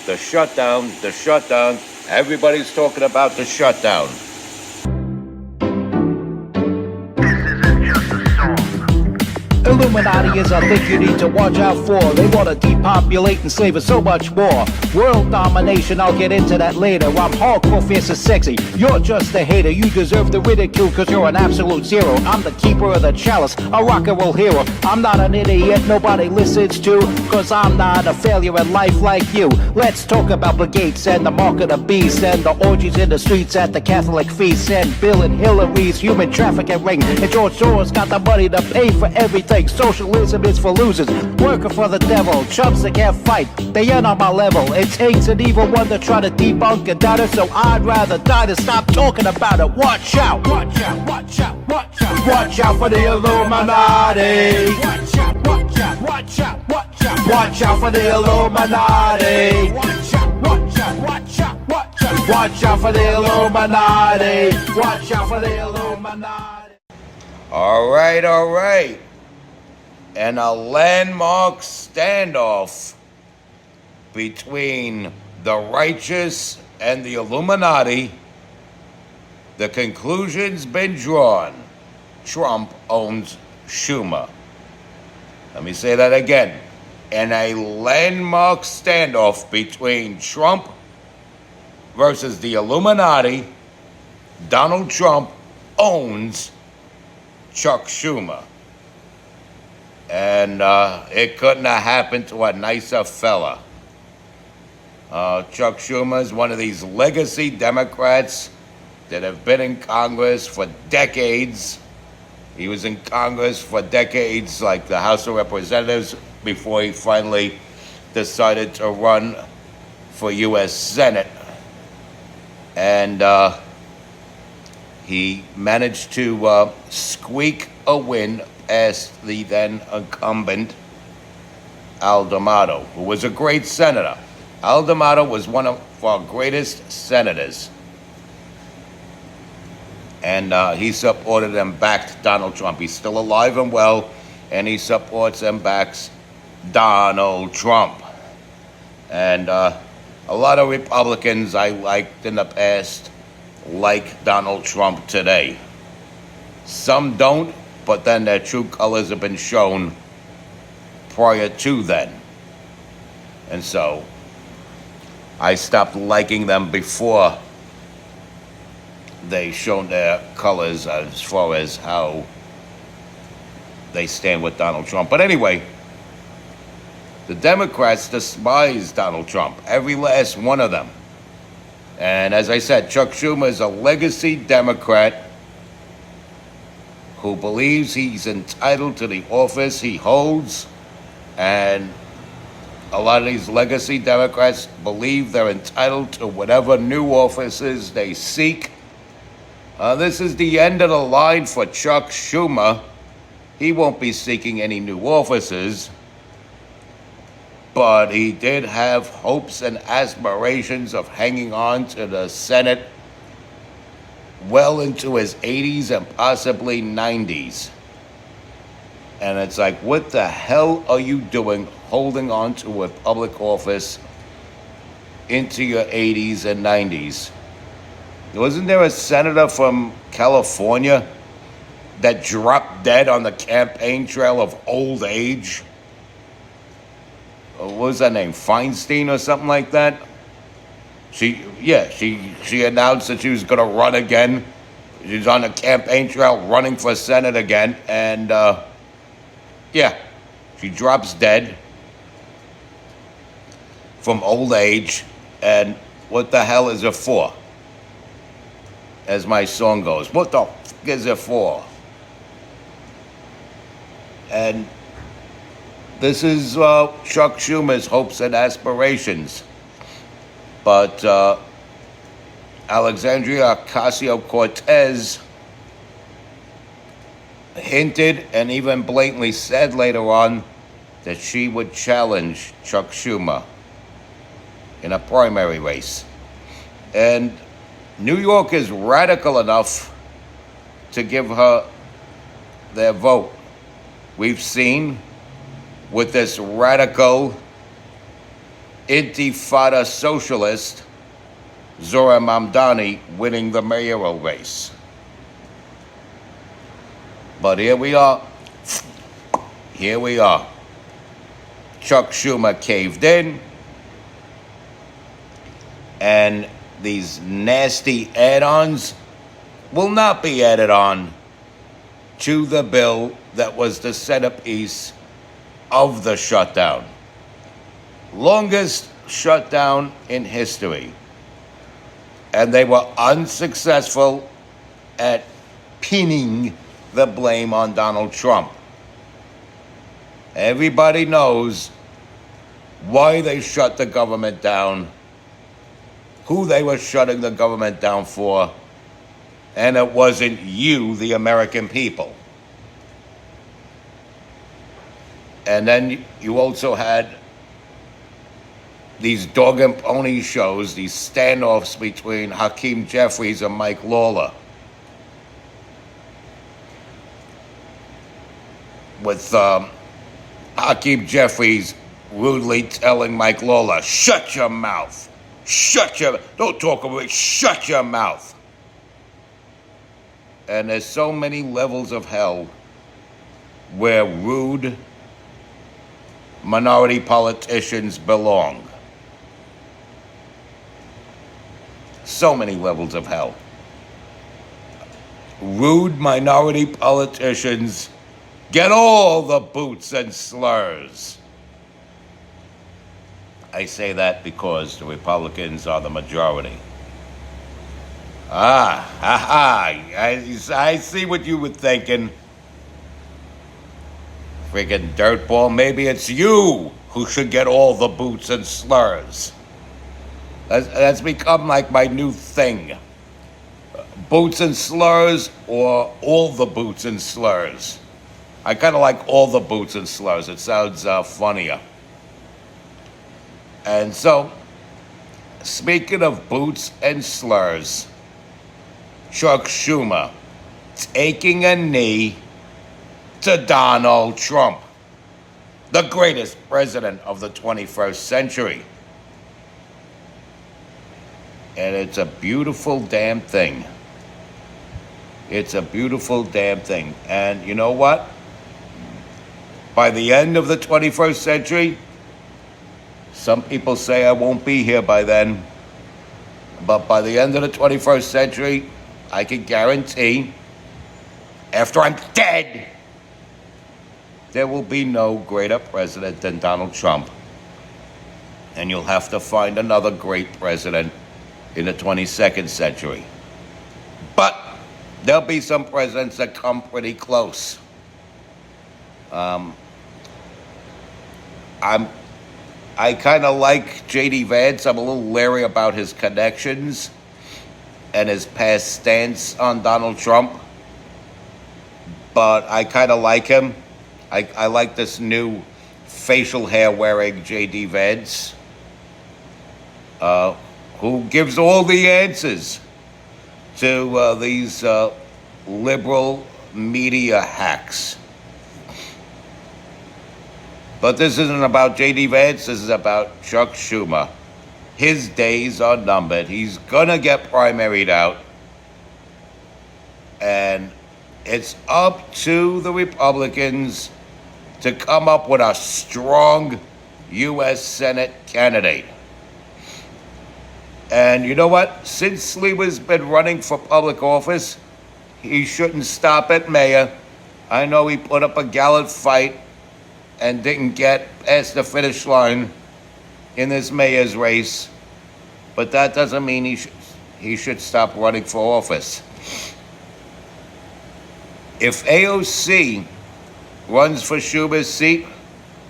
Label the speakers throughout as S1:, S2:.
S1: The shutdown, the shutdown. Everybody's talking about the shutdown.
S2: Illuminati is a thing you need to watch out for. They want to depopulate and slave us so much more. World domination, I'll get into that later. I'm hardcore, fierce and sexy. You're just a hater. You deserve the ridicule because you're an absolute zero. I'm the keeper of the chalice, a rock and roll hero. I'm not an idiot nobody listens to, because I'm not a failure in life like you. Let's talk about Bill Gates and the mark of the beast, and the orgies in the streets at the Catholic feasts, and Bill and Hillary's human trafficking ring, and George Soros got the money to pay for everything. Socialism is for losers, working for the devil. Chumps that can't fight, they ain't on my level. It takes an evil one to try to debunk and doubt it, so I'd rather die than stop talking about it. Watch out, watch out, watch out, watch out. Watch out for the Illuminati. Watch out, watch out, watch out, watch out. Watch out for the Illuminati. Watch out, watch out, watch out, watch out. Watch out for the Illuminati. Watch out for the Illuminati.
S1: All right. And a landmark standoff between the righteous and the Illuminati. The conclusion's been drawn. Trump owns Schumer. Let me say that again. In a landmark standoff between Trump versus the Illuminati, Donald Trump owns Chuck Schumer. And it couldn't have happened to a nicer fella. Chuck Schumer is one of these legacy Democrats that have been in Congress for decades. He was in Congress for decades, like the House of Representatives, before he finally decided to run for U.S. Senate. And he managed to squeak a win past the then incumbent Al D'Amato, who was a great senator. Al D'Amato was one of our greatest senators. And he supported and backed Donald Trump. He's still alive and well, and he supports and backs Donald Trump. And a lot of Republicans I liked in the past like Donald Trump today. Some don't, but then their true colors have been shown prior to then. And so I stopped liking them before they shown their colors as far as how they stand with Donald Trump. But anyway, the Democrats despise Donald Trump, every last one of them. And as I said, Chuck Schumer is a legacy Democrat who believes he's entitled to the office he holds, and a lot of these legacy Democrats believe they're entitled to whatever new offices they seek. This is the end of the line for Chuck Schumer. He won't be seeking any new offices, but he did have hopes and aspirations of hanging on to the Senate well into his 80s and possibly 90s. And it's like, what the hell are you doing holding on to a public office into your 80s and 90s? Wasn't there a senator from California that dropped dead on the campaign trail of old age? What was that name? Feinstein or something like that? She announced that she was going to run again. She's on the campaign trail running for Senate again. And, she drops dead from old age. And what the hell is it for? As my song goes, what the f*** is it for? And this is Chuck Schumer's hopes and aspirations. But Alexandria Ocasio-Cortez hinted and even blatantly said later on that she would challenge Chuck Schumer in a primary race. And New York is radical enough to give her their vote. We've seen with this radical Intifada socialist Zora Mamdani winning the mayoral race. But here we are. Here we are. Chuck Schumer caved in, and these nasty add-ons will not be added on to the bill that was the centerpiece of the shutdown. Longest shutdown in history. And they were unsuccessful at pinning the blame on Donald Trump. Everybody knows why they shut the government down, who they were shutting the government down for, and it wasn't you, the American people. And then you also had these dog and pony shows, these standoffs between Hakeem Jeffries and Mike Lawler, with Hakeem Jeffries rudely telling Mike Lawler, "Shut your mouth. Don't talk about it. Shut your mouth." And there's so many levels of hell where rude minority politicians belong. So many levels of hell. Rude minority politicians get all the boots and slurs. I say that because the Republicans are the majority. I see what you were thinking. Friggin' dirtball, maybe it's you who should get all the boots and slurs. That's become like my new thing. Boots and slurs, or all the boots and slurs. I kind of like all the boots and slurs. It sounds funnier. And so, speaking of boots and slurs, Chuck Schumer taking a knee to Donald Trump, the greatest president of the 21st century. And it's a beautiful damn thing. It's a beautiful damn thing. And you know what? By the end of the 21st century, some people say I won't be here by then, but by the end of the 21st century, I can guarantee, after I'm dead, there will be no greater president than Donald Trump. And you'll have to find another great president in the 22nd century. But there'll be some presidents that come pretty close. I kind of like J.D. Vance. I'm a little leery about his connections and his past stance on Donald Trump. But I kind of like him. I like this new facial hair wearing J.D. Vance, who gives all the answers to these liberal media hacks. But this isn't about J.D. Vance, this is about Chuck Schumer. His days are numbered. He's gonna get primaried out. And it's up to the Republicans to come up with a strong U.S. Senate candidate. And you know what? Since Sleeper's been running for public office, he shouldn't stop at mayor. I know he put up a gallant fight and didn't get past the finish line in this mayor's race, but that doesn't mean he should stop running for office. If AOC runs for Schumer's seat,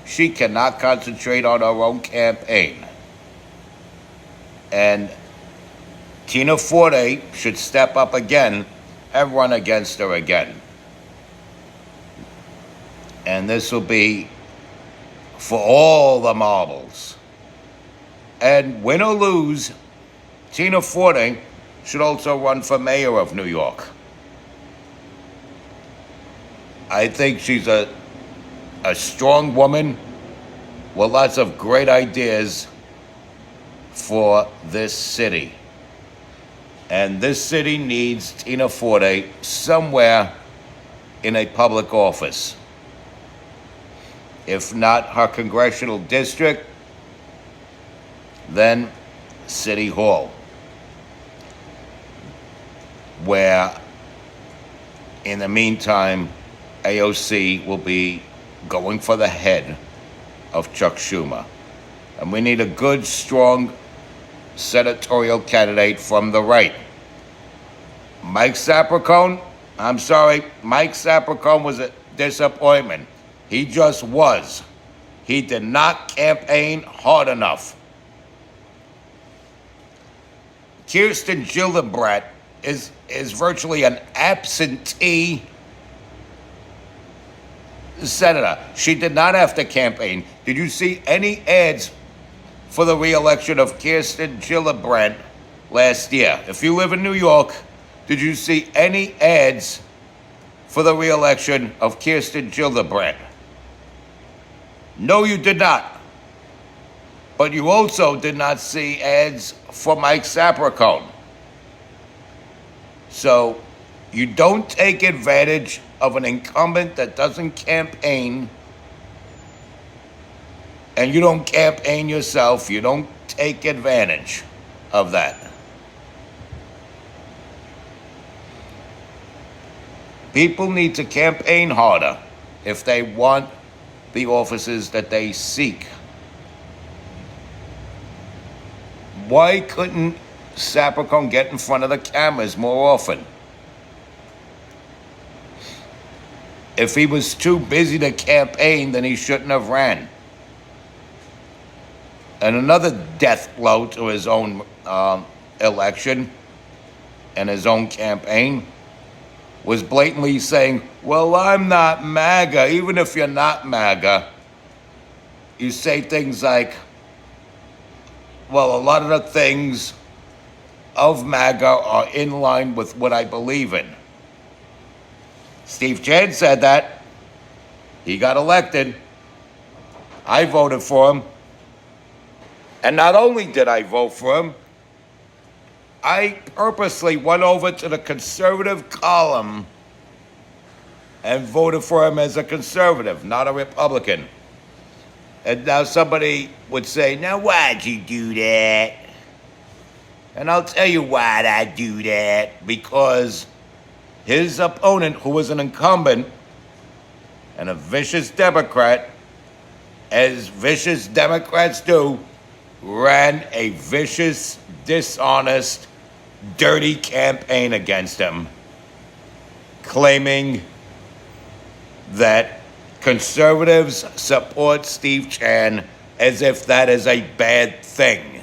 S1: she cannot concentrate on her own campaign. And Tina Forte should step up again and run against her again. And this will be for all the marbles. And win or lose, Tina Forte should also run for mayor of New York. I think she's a strong woman with lots of great ideas for this city. And this city needs Tina Forte somewhere in a public office. If not her congressional district, then City Hall, where in the meantime, AOC will be going for the head of Chuck Schumer. And we need a good, strong senatorial candidate from the right. Mike Sapercone, I'm sorry, Mike Sapercone was a disappointment. He just was. He did not campaign hard enough. Kirsten Gillibrand is virtually an absentee senator. She did not have to campaign. Did you see any ads for the re-election of Kirsten Gillibrand last year? If you live in New York, did you see any ads for the re-election of Kirsten Gillibrand? No, you did not. But you also did not see ads for Mike Sapercone. So you don't take advantage of an incumbent that doesn't campaign, and you don't campaign yourself. You don't take advantage of that. People need to campaign harder if they want the offices that they seek. Why couldn't Sapercone get in front of the cameras more often? If he was too busy to campaign, then he shouldn't have ran. And another death blow to his own election and his own campaign was blatantly saying, well, I'm not MAGA. Even if you're not MAGA, you say things like, well, a lot of the things of MAGA are in line with what I believe in. Steve Chen said that. He got elected. I voted for him. And not only did I vote for him, I purposely went over to the conservative column and voted for him as a conservative, not a Republican. And now somebody would say, now why'd you do that? And I'll tell you why'd I do that. Because his opponent, who was an incumbent and a vicious Democrat, as vicious Democrats do, ran a vicious, dishonest, dirty campaign against him, claiming that conservatives support Steve Chen as if that is a bad thing.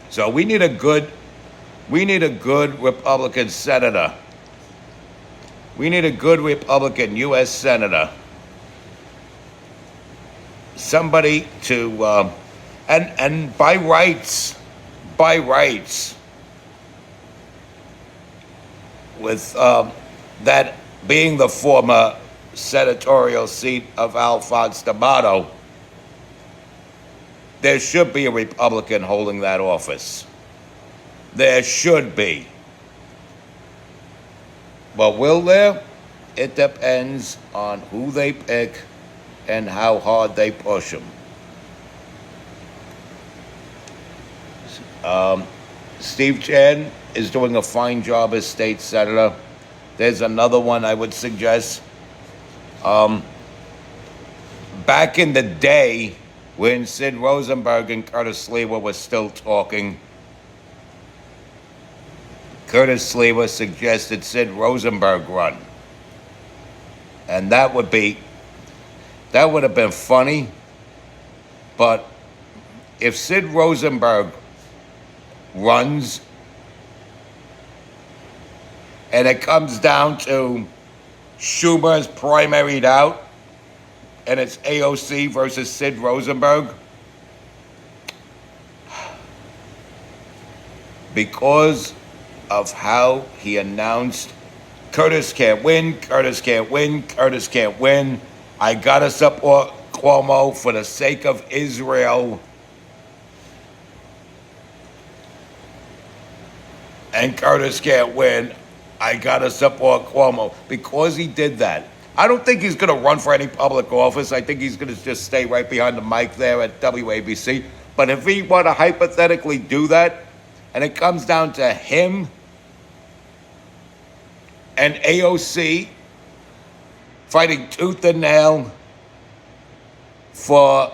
S1: So we need a good Republican senator. We need a good Republican U.S. senator. Somebody to, and by rights, with that being the former senatorial seat of Alphonse D'Amato, there should be a Republican holding that office. There should be. But will there? It depends on who they pick and how hard they push them. Steve Chen is doing a fine job as state senator. There's another one I would suggest. Back in the day, when Sid Rosenberg and Curtis Sliwa were still talking, Curtis Sliwa suggested Sid Rosenberg run. And that would have been funny. But if Sid Rosenberg runs and it comes down to Schumer's primaried out and it's AOC versus Sid Rosenberg, because of how he announced Curtis can't win, I gotta support Cuomo, for the sake of Israel and Curtis can't win, I gotta support Cuomo because he did that. I don't think he's gonna run for any public office. I think he's gonna just stay right behind the mic there at WABC. But if he were to hypothetically do that, and it comes down to him and AOC fighting tooth and nail for,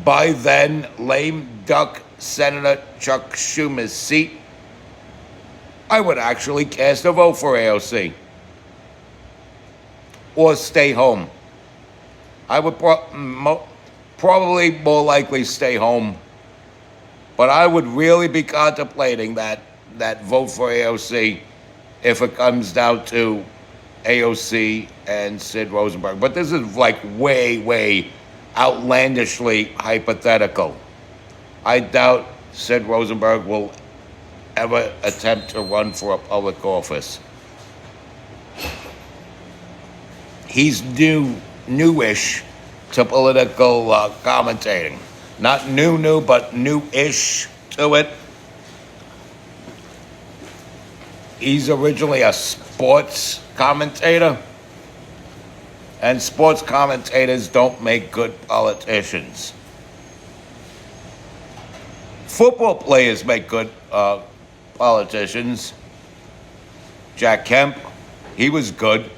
S1: by then, lame duck Senator Chuck Schumer's seat, I would actually cast a vote for AOC. Or stay home. I would probably more likely stay home. But I would really be contemplating that vote for AOC if it comes down to AOC and Sid Rosenberg. But this is like way, way outlandishly hypothetical. I doubt Sid Rosenberg will ever attempt to run for a public office. He's newish to political commentating. Not new, but new-ish to it. He's originally a sports commentator, and sports commentators don't make good politicians. Football players make good politicians. Jack Kemp, he was good.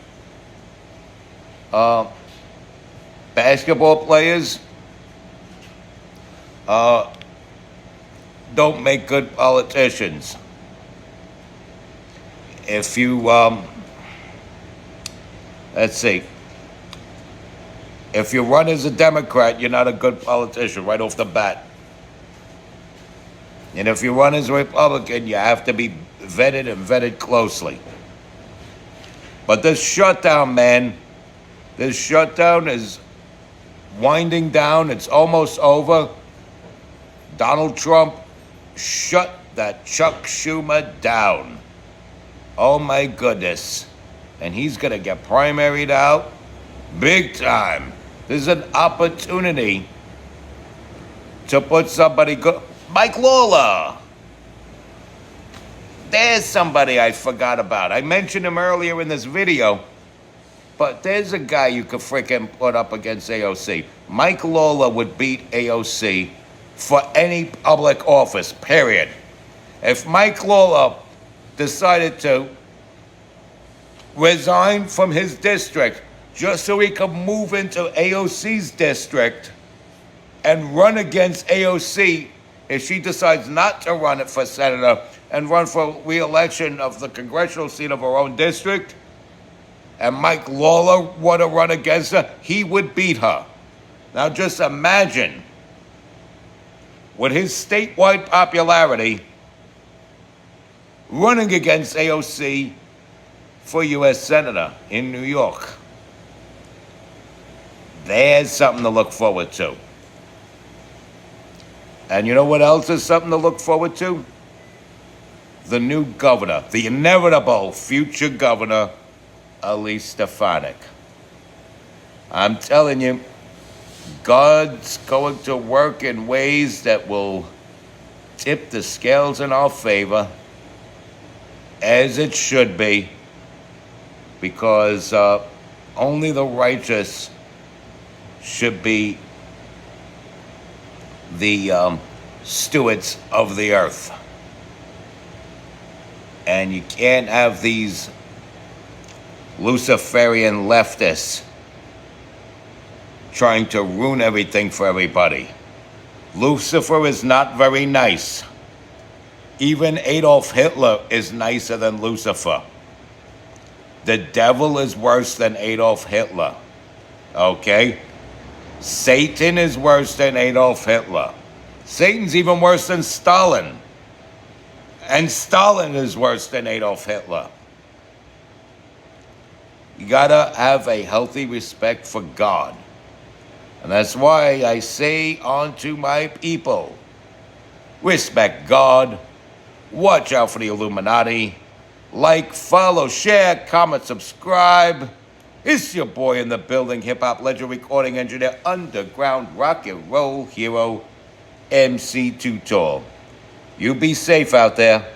S1: Basketball players don't make good politicians. If you, let's see, if you run as a Democrat, you're not a good politician right off the bat. And if you run as a Republican, you have to be vetted and vetted closely. But this shutdown, man, this shutdown is winding down. It's almost over. Donald Trump shut that Chuck Schumer down. Oh my goodness. And he's going to get primaried out big time. This is an opportunity to put somebody good. Mike Lawler. There's somebody I forgot about. I mentioned him earlier in this video, but there's a guy you could freaking put up against AOC. Mike Lawler would beat AOC for any public office, period. If Mike Lawler decided to resign from his district just so he could move into AOC's district and run against AOC if she decides not to run it for senator and run for re-election of the congressional seat of her own district, and Mike Lawler were to run against her, he would beat her. Now just imagine, with his statewide popularity, running against AOC for U.S. Senator in New York. There's something to look forward to. And you know what else is something to look forward to? The new governor, the inevitable future governor, Elise Stefanik. I'm telling you, God's going to work in ways that will tip the scales in our favor, as it should be, because only the righteous should be the stewards of the earth. And you can't have these Luciferian leftists trying to ruin everything for everybody. Lucifer is not very nice. Even Adolf Hitler is nicer than Lucifer. The devil is worse than Adolf Hitler. Okay? Satan is worse than Adolf Hitler. Satan's even worse than Stalin. And Stalin is worse than Adolf Hitler. You gotta have a healthy respect for God. And that's why I say unto my people, respect God, watch out for the Illuminati, like, follow, share, comment, subscribe. It's your boy in the building, hip-hop legend, recording engineer, underground rock and roll hero, MC Too Tall. You be safe out there.